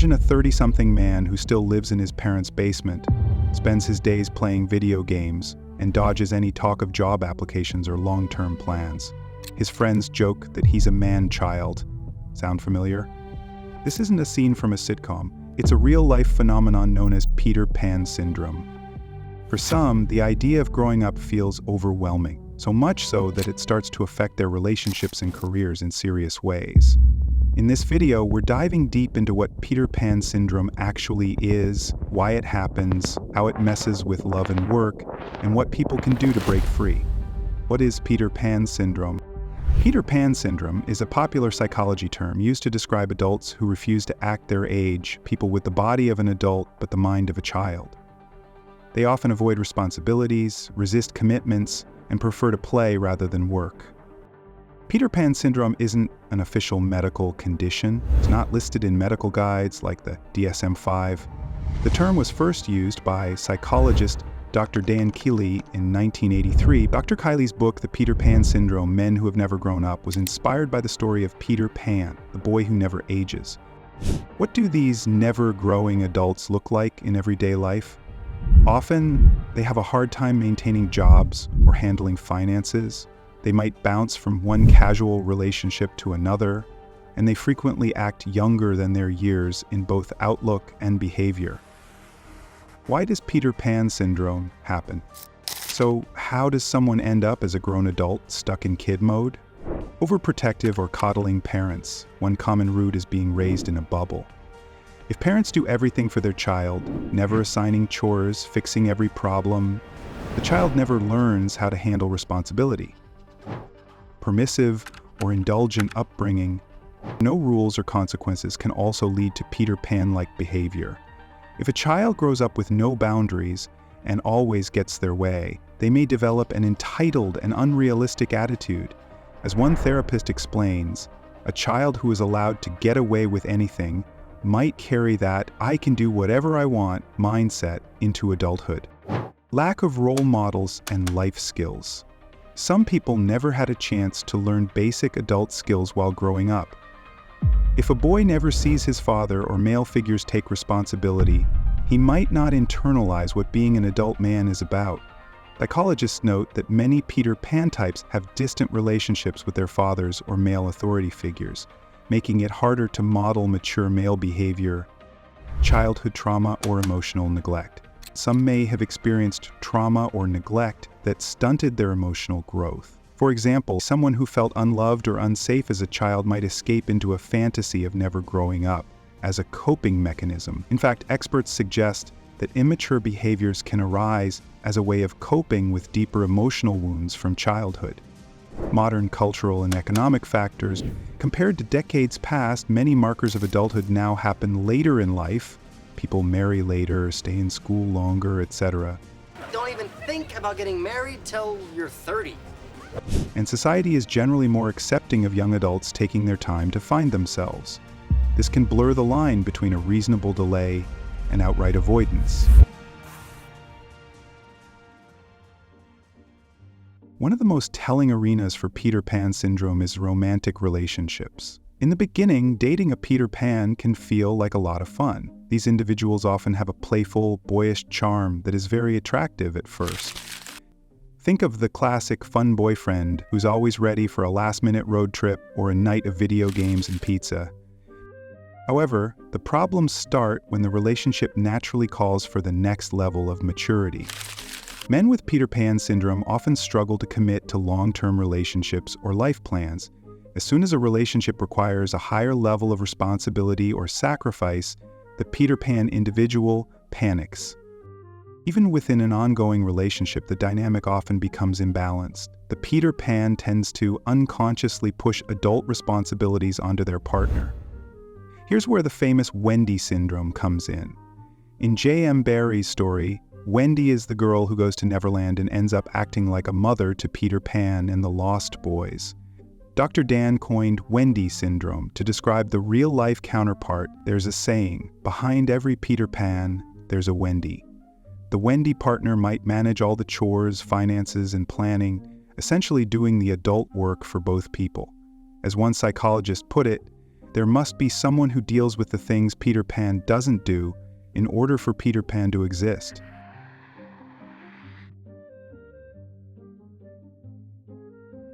Imagine a 30-something man who still lives in his parents' basement, spends his days playing video games, and dodges any talk of job applications or long-term plans. His friends joke that he's a man-child. Sound familiar? This isn't a scene from a sitcom. It's a real-life phenomenon known as Peter Pan syndrome. For some, the idea of growing up feels overwhelming, so much so that it starts to affect their relationships and careers in serious ways. In this video, we're diving deep into what Peter Pan syndrome actually is, why it happens, how it messes with love and work, and what people can do to break free. What is Peter Pan syndrome? Peter Pan syndrome is a popular psychology term used to describe adults who refuse to act their age, people with the body of an adult but the mind of a child. They often avoid responsibilities, resist commitments, and prefer to play rather than work. Peter Pan syndrome isn't an official medical condition. It's not listed in medical guides like the DSM-5. The term was first used by psychologist Dr. Dan Keeley in 1983. Dr. Kiley's book, The Peter Pan Syndrome: Men Who Have Never Grown Up, was inspired by the story of Peter Pan, the boy who never ages. What do these never-growing adults look like in everyday life? Often, they have a hard time maintaining jobs or handling finances. They might bounce from one casual relationship to another, and they frequently act younger than their years in both outlook and behavior. Why does Peter Pan syndrome happen? So, how does someone end up as a grown adult stuck in kid mode? Overprotective or coddling parents. One common root is being raised in a bubble. If parents do everything for their child, never assigning chores, fixing every problem, the child never learns how to handle responsibility. Permissive or indulgent upbringing, no rules or consequences can also lead to Peter Pan-like behavior. If a child grows up with no boundaries and always gets their way, they may develop an entitled and unrealistic attitude. As one therapist explains, a child who is allowed to get away with anything might carry that "I can do whatever I want" mindset into adulthood. Lack of role models and life skills. Some people never had a chance to learn basic adult skills while growing up. If a boy never sees his father or male figures take responsibility, he might not internalize what being an adult man is about. Psychologists note that many Peter Pan types have distant relationships with their fathers or male authority figures, making it harder to model mature male behavior, childhood trauma, or emotional neglect. Some may have experienced trauma or neglect that stunted their emotional growth. For example, someone who felt unloved or unsafe as a child might escape into a fantasy of never growing up as a coping mechanism. In fact, experts suggest that immature behaviors can arise as a way of coping with deeper emotional wounds from childhood. Modern cultural and economic factors. Compared to decades past, many markers of adulthood now happen later in life. People marry later, stay in school longer, etc. Don't even think about getting married till you're 30. And society is generally more accepting of young adults taking their time to find themselves. This can blur the line between a reasonable delay and outright avoidance. One of the most telling arenas for Peter Pan syndrome is romantic relationships. In the beginning, dating a Peter Pan can feel like a lot of fun. These individuals often have a playful, boyish charm that is very attractive at first. Think of the classic fun boyfriend who's always ready for a last-minute road trip or a night of video games and pizza. However, the problems start when the relationship naturally calls for the next level of maturity. Men with Peter Pan syndrome often struggle to commit to long-term relationships or life plans. As soon as a relationship requires a higher level of responsibility or sacrifice, the Peter Pan individual panics. Even within an ongoing relationship, the dynamic often becomes imbalanced. The Peter Pan tends to unconsciously push adult responsibilities onto their partner. Here's where the famous Wendy Syndrome comes in. In J.M. Barrie's story, Wendy is the girl who goes to Neverland and ends up acting like a mother to Peter Pan and the Lost Boys. Dr. Dan coined Wendy Syndrome to describe the real-life counterpart. There's a saying, behind every Peter Pan, there's a Wendy. The Wendy partner might manage all the chores, finances, and planning, essentially doing the adult work for both people. As one psychologist put it, There must be someone who deals with the things Peter Pan doesn't do in order for Peter Pan to exist.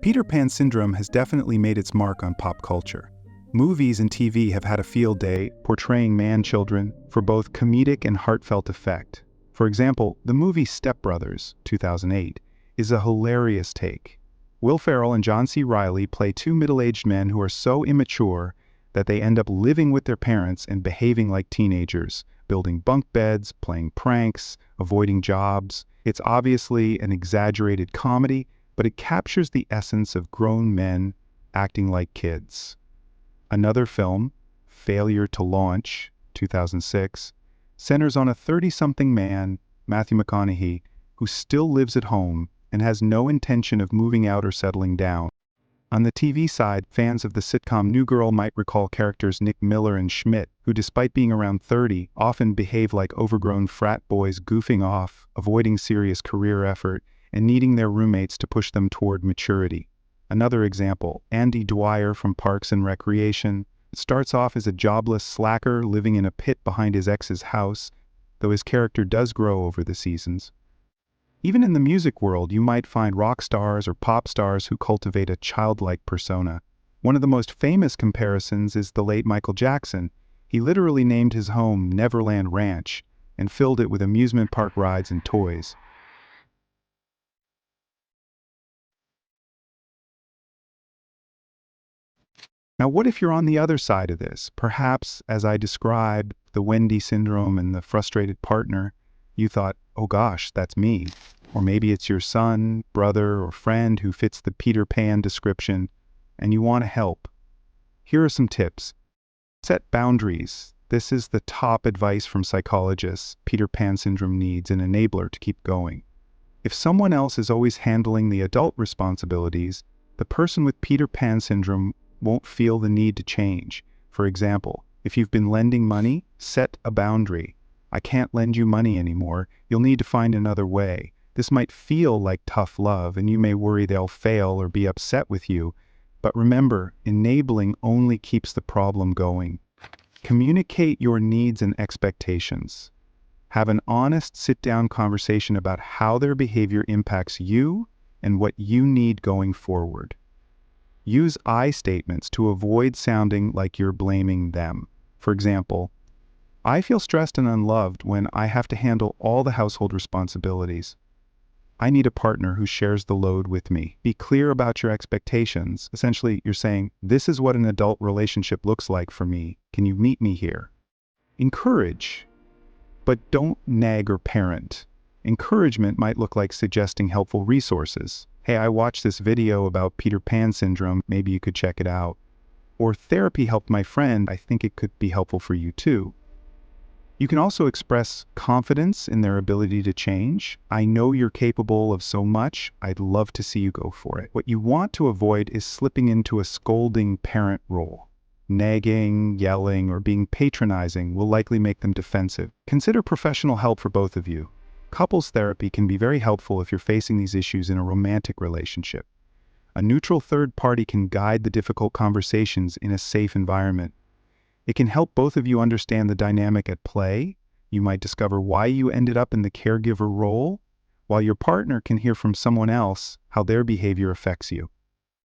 Peter Pan syndrome has definitely made its mark on pop culture. Movies and TV have had a field day portraying man-children for both comedic and heartfelt effect. For example, the movie Step Brothers, 2008, is a hilarious take. Will Ferrell and John C. Reilly play two middle-aged men who are so immature that they end up living with their parents and behaving like teenagers, building bunk beds, playing pranks, avoiding jobs. It's obviously an exaggerated comedy, but it captures the essence of grown men acting like kids. Another film, Failure to Launch, 2006, centers on a 30-something man, Matthew McConaughey, who still lives at home and has no intention of moving out or settling down. On the TV side, fans of the sitcom New Girl might recall characters Nick Miller and Schmidt, who despite being around 30, often behave like overgrown frat boys goofing off, avoiding serious career effort, and needing their roommates to push them toward maturity. Another example, Andy Dwyer from Parks and Recreation, starts off as a jobless slacker living in a pit behind his ex's house, though his character does grow over the seasons. Even in the music world, you might find rock stars or pop stars who cultivate a childlike persona. One of the most famous comparisons is the late Michael Jackson. He literally named his home Neverland Ranch and filled it with amusement park rides and toys. Now, what if you're on the other side of this? Perhaps, as I described, the Wendy Syndrome and the frustrated partner, you thought, oh gosh, that's me. Or maybe it's your son, brother, or friend who fits the Peter Pan description, and you want to help. Here are some tips. Set boundaries. This is the top advice from psychologists. Peter Pan syndrome needs an enabler to keep going. If someone else is always handling the adult responsibilities, the person with Peter Pan syndrome won't feel the need to change. For example, if you've been lending money, set a boundary. I can't lend you money anymore. You'll need to find another way. This might feel like tough love, and you may worry they'll fail or be upset with you. But remember, enabling only keeps the problem going. Communicate your needs and expectations. Have an honest sit-down conversation about how their behavior impacts you and what you need going forward. Use I statements to avoid sounding like you're blaming them. For example, I feel stressed and unloved when I have to handle all the household responsibilities. I need a partner who shares the load with me. Be clear about your expectations. Essentially, you're saying, this is what an adult relationship looks like for me. Can you meet me here? Encourage, but don't nag or parent. Encouragement might look like suggesting helpful resources. Hey, I watched this video about Peter Pan syndrome, maybe you could check it out. Or therapy helped my friend, I think it could be helpful for you too. You can also express confidence in their ability to change. I know you're capable of so much, I'd love to see you go for it. What you want to avoid is slipping into a scolding parent role. Nagging, yelling, or being patronizing will likely make them defensive. Consider professional help for both of you. Couples therapy can be very helpful if you're facing these issues in a romantic relationship. A neutral third party can guide the difficult conversations in a safe environment. It can help both of you understand the dynamic at play. You might discover why you ended up in the caregiver role, while your partner can hear from someone else how their behavior affects you.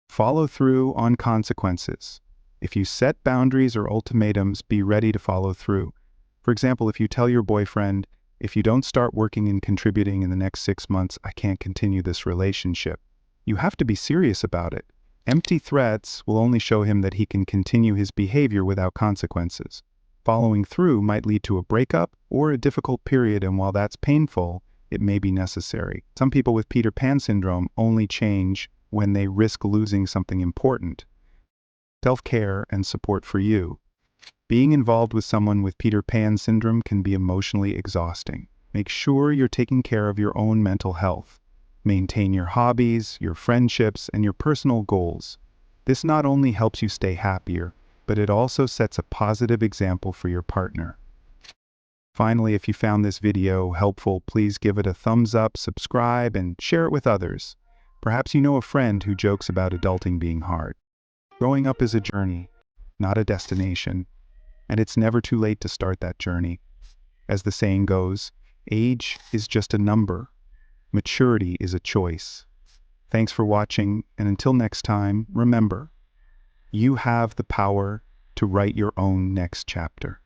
Follow through on consequences. If you set boundaries or ultimatums, be ready to follow through. For example, if you tell your boyfriend, if you don't start working and contributing in the next 6 months, I can't continue this relationship. You have to be serious about it. Empty threats will only show him that he can continue his behavior without consequences. Following through might lead to a breakup or a difficult period, and while that's painful, it may be necessary. Some people with Peter Pan syndrome only change when they risk losing something important. Self-care and support for you. Being involved with someone with Peter Pan syndrome can be emotionally exhausting. Make sure you're taking care of your own mental health. Maintain your hobbies, your friendships, and your personal goals. This not only helps you stay happier, but it also sets a positive example for your partner. Finally, if you found this video helpful, please give it a thumbs up, subscribe, and share it with others. Perhaps you know a friend who jokes about adulting being hard. Growing up is a journey. not a destination, and it's never too late to start that journey. As the saying goes, age is just a number. Maturity is a choice. Thanks for watching, and until next time, remember, you have the power to write your own next chapter.